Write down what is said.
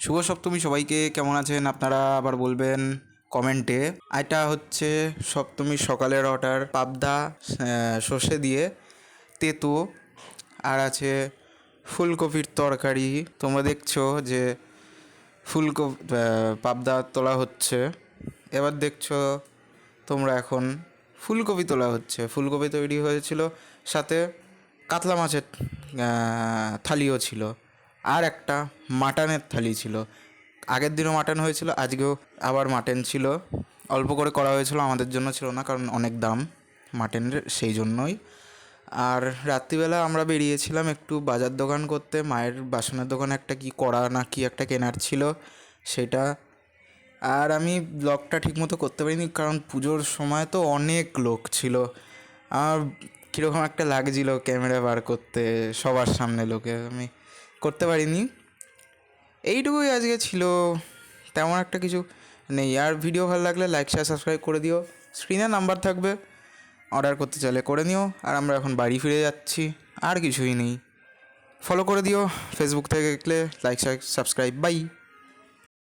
শুভ সপ্তমী সবাইকে। কেমন আছেন আপনারা আবার বলবেন কমেন্টে। এটা হচ্ছে সপ্তমীর সকালের অর্ডার। পাবদা সর্ষে দিয়ে তেঁতো, আর আছে ফুলকপির তরকারি। তোমরা দেখছো যে ফুলকপি পাবদা তোলা হচ্ছে, এবার দেখছো তোমরা এখন ফুলকপি তোলা হচ্ছে। ফুলকপি তৈরি হয়েছিল, সাথে কাতলা মাছের থালিও ছিল, আর একটা মাটনের থালি ছিল। আগের দিনও মাটন হয়েছিল, আজকেও আবার মাটন ছিল। অল্প করে করা হয়েছিল, আমাদের জন্য ছিল না, কারণ অনেক দাম মাটনের, সেই জন্যই। আর রাত্রিবেলা আমরা বেরিয়েছিলাম একটু বাজার দোকান করতে, মায়ের বাসনের দোকানে একটা কি কড়া না কি একটা কেনার ছিল, সেটা। আর আমি ব্লগটা ঠিকমতো করতে পারিনি, কারণ পুজোর সময় তো অনেক লোক ছিল। আমার কীরকম একটা লাগছিল ক্যামেরা বার করতে সবার সামনে লোকে, আমি করতে পারিনি। এইটুকুই আজকে ছিল, তেমন একটা কিছু নেই। আর ভিডিও ভালো লাগলে লাইক শেয়ার সাবস্ক্রাইব করে দিও। স্ক্রিনে নাম্বার থাকবে, অর্ডার করতে চাইলে করে নিও। আর আমরা এখন বাড়ি ফিরে যাচ্ছি, আর কিছুই নেই। ফলো করে দিও ফেসবুক থেকে দেখলে, লাইক শেয়ার সাবস্ক্রাইব, বাই।